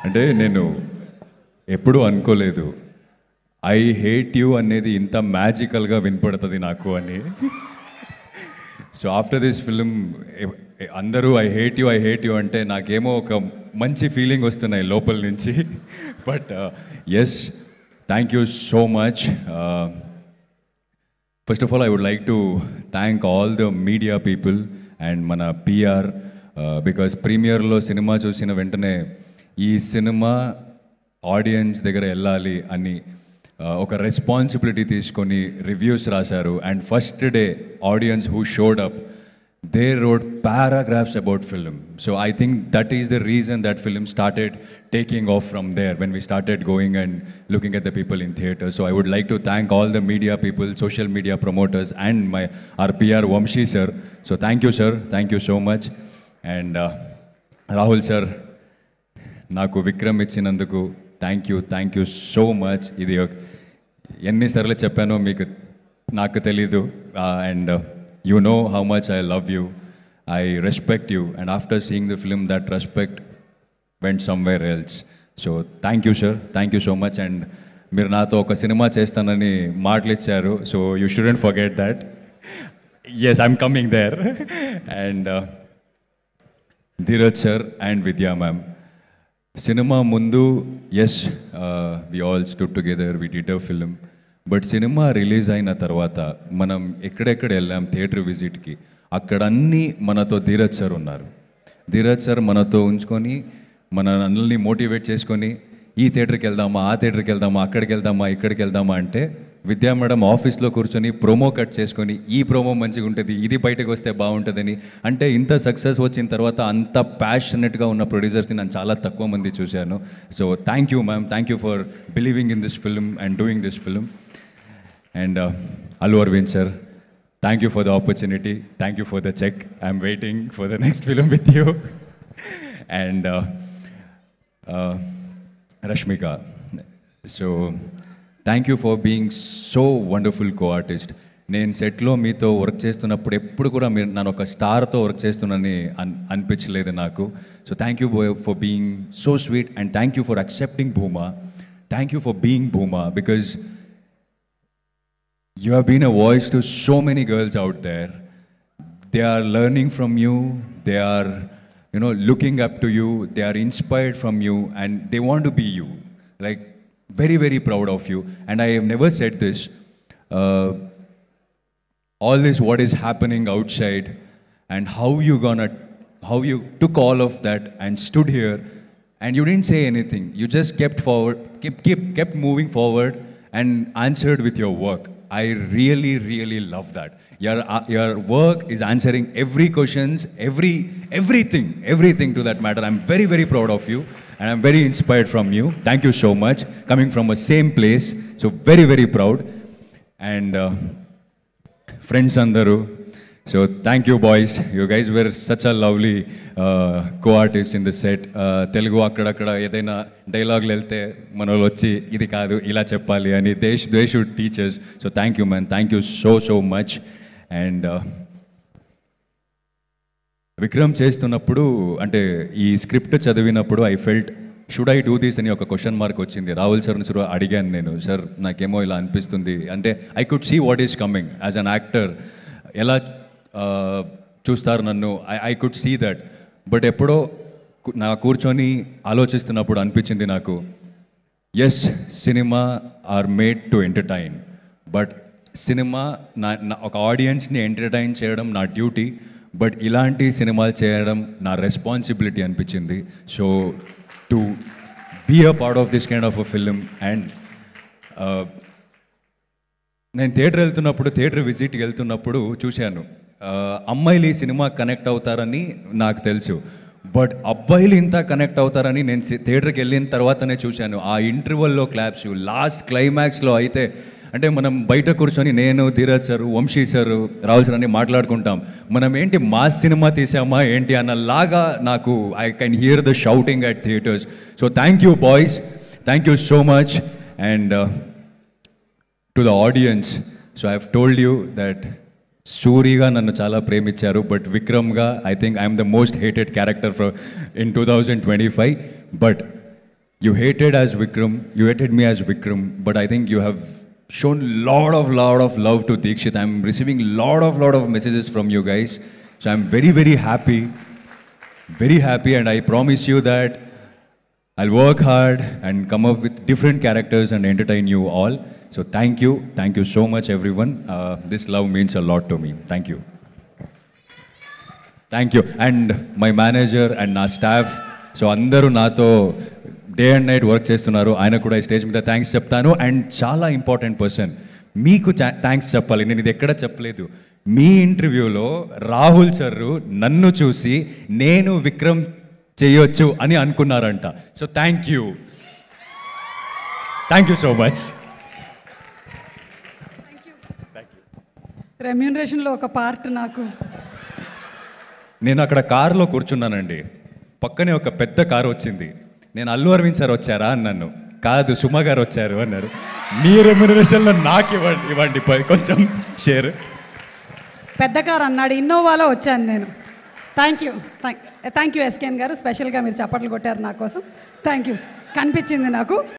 అంటే నేను ఎప్పుడూ అనుకోలేదు ఐ హేట్ యూ అనేది ఇంత మ్యాజికల్గా వినపడుతుంది నాకు అని. సో ఆఫ్టర్ దిస్ ఫిలిం అందరూ ఐ హేట్ యూ అంటే నాకేమో ఒక మంచి ఫీలింగ్ వస్తున్నాయి లోపల నుంచి. But yes, thank you so much. First of all I would like to thank all the media people and మన పిఆర్, బికాస్ ప్రీమియర్లో సినిమా చూసిన వెంటనే ఈ సినిమా ఆడియన్స్ దగ్గర వెళ్ళాలి అని ఒక రెస్పాన్సిబిలిటీ తీసుకొని రివ్యూస్ రాశారు. And first day audience who showed up, they road paragraphs about film. So I think that is the reason that film started taking off from there, when we started going and looking at the people in theatre. So I would like to thank all the media people, social media promoters, and our PR Vamshi sir. So thank you sir, thank you so much. And Rahul sir, నాకు విక్రమ్ ఇచ్చినందుకు thank you so much. ఇది ఎన్నిసార్లు చెప్పానో మీకు నాకు తెలీదు. And you know how much I love you, I respect you, and after seeing the film that respect went somewhere else. So thank you sir, thank you so much. And మీరు నాతో ఒక cinema చేస్తానని మాటలు ఇచ్చారు, so you shouldn't forget that. Yes, I'm coming there. And Dheeraj sir and Vidya ma'am, cinema ముందు yes we all stood together, we did a film. But cinema release అయిన తర్వాత మనం ఎక్కడెక్కడ వెళ్ళాం థియేటర్ విజిట్కి, అక్కడన్నీ మనతో ధీరజ్ సార్ ఉన్నారు. ధీరజ్ సార్ మనతో ఉంచుకొని మన అన్నల్ని మోటివేట్ చేసుకొని ఈ థియేటర్కి వెళ్దామా, ఆ థియేటర్కి వెళ్దామా, అక్కడికి వెళ్దామా, ఇక్కడికి వెళ్దామా అంటే విద్యా మేడం ఆఫీస్లో కూర్చొని ప్రోమో కట్ చేసుకొని ఈ ప్రోమో మంచిగా ఉంటుంది, ఇది బయటకు వస్తే బాగుంటుందని. అంటే ఇంత సక్సెస్ వచ్చిన తర్వాత అంత ప్యాషనెట్గా ఉన్న ప్రొడ్యూసర్స్ని నేను చాలా తక్కువ మంది చూశాను. So thank you ma'am, thank you for believing in this film and doing this film. And Allu Aravind sir, thank you for the opportunity, thank you for the cheque, I'm waiting for the next film with you. And Rashmika, so thank you for being so wonderful co-artist. నేను సెట్లో మీతో work చేస్తున్నప్పుడు ఎప్పుడు కూడా మీరు నన్ను ఒక స్టార్తో work చేస్తున్నానని అనిపించలేదు నాకు. So thank you for being so sweet, and thank you for accepting Bhuma. Thank you for being Bhuma, because you have been a voice to so many girls out there. They are learning from you, they are, looking up to you, they are inspired from you, and they want to be you. Like, very, very proud of you. And I have never said this. All this, what is happening outside, and how you took all of that and stood here, and you didn't say anything. You just kept moving forward and answered with your work. I really, really love that. Your work is answering every questions, everything to that matter. I'm very, very proud of you, and I'm very inspired from you. Thank you so much. Coming from a same place, so very, very proud. And friends andaru, so thank you boys. You guys were such a lovely co-artists in the set. Telugu akkadakada edaina dialogue వెళ్తే మనోళ్ళు వచ్చి ఇది కాదు ఇలా చెప్పాలి అని they should teach us. So thank you man, thank you so much. And Vikram చేస్తున్నప్పుడు అంటే ఈ స్క్రిప్ట్ చదివినప్పుడు I felt should I do this అని ఒక క్వశ్చన్ మార్క్ వచ్చింది. రాహుల్ సార్ని సార్ అడిగాను నేను, సార్ నాకేమో ఇలా అనిపిస్తుంది అంటే I could see what is coming as an actor, ఎలా చూస్తారు నన్ను, I could see that. But ఎప్పుడో నా కూర్చొని ఆలోచిస్తున్నప్పుడు అనిపించింది నాకు, yes cinema are made to entertain, but cinema ఒక ఆడియన్స్ని ఎంటర్టైన్ చేయడం నా డ్యూటీ, బట్ ఇలాంటి సినిమాలు చేయడం నా రెస్పాన్సిబిలిటీ అనిపించింది. So to be a part of this kind of a film. And నేను థియేటర్ విజిట్కి వెళ్తున్నప్పుడు చూశాను, అమ్మాయిలు ఈ సినిమా కనెక్ట్ అవుతారని నాకు తెలుసు, బట్ అబ్బాయిలు ఇంత కనెక్ట్ అవుతారని నేను థియేటర్కి వెళ్ళిన తర్వాతనే చూశాను. ఆ ఇంటర్వెల్లో క్లాప్స్, లాస్ట్ క్లైమాక్స్లో అయితే అంటే మనం బయట కూర్చొని నేను, Dheeraj sir, Vamshi sir, Rahul sir అని మాట్లాడుకుంటాం, మనం ఏంటి మాస్ సినిమా తీసామా ఏంటి అన్నలాగా నాకు I can hear the shouting at theatres. So thank you boys, thank you so much. And to the audience, so I have told you that సూరిగా నన్ను చాలా ప్రేమించారు, బట్ విక్రమ్గా I think I'm the most hated character in 2025. But You hated me as Vikram, but I think you have shown lot of love to Deekshit. I'm receiving lot of messages from you guys. So I'm very happy, and I promise you that I'll work hard and come up with different characters and entertain you all. So thank you so much everyone. This love means a lot to me. Thank you. And my manager and నా staff, so అందరూ నాతో day and night work చేస్తున్నారు. ఆయన కూడా ఈ stage మీద thanks చెప్తాను. And చాలా ఇంపార్టెంట్ పర్సన్, మీకు థ్యాంక్స్ చెప్పాలి. నేను ఇది ఎక్కడ చెప్పలేదు. మీ ఇంటర్వ్యూలో రాహుల్ సార్ నన్ను చూసి నేను విక్రమ్ చేయొచ్చు అని అనుకున్నారంట. So thank you so much. రెమ్యూనరేషన్లో ఒక పార్ట్ నాకు. నేను అక్కడ కారులో కూర్చున్నానండి, పక్కనే ఒక పెద్ద కారు వచ్చింది. నేను అల్లు అరవింద్ సార్ వచ్చారా అన్నాను. కాదు, సుమ గారు వచ్చారు అన్నారు. మీ రెమ్యూనరేషన్లో నాకు ఇవ్వండి కొంచెం షేర్. పెద్ద కారు అన్నాడు, ఇన్నోవాలో వచ్చాను నేను. థ్యాంక్ యూ ఎస్కేఎన్ గారు, స్పెషల్గా మీరు చప్పట్లు కొట్టారు నా కోసం. థ్యాంక్ యూ, కనిపించింది నాకు.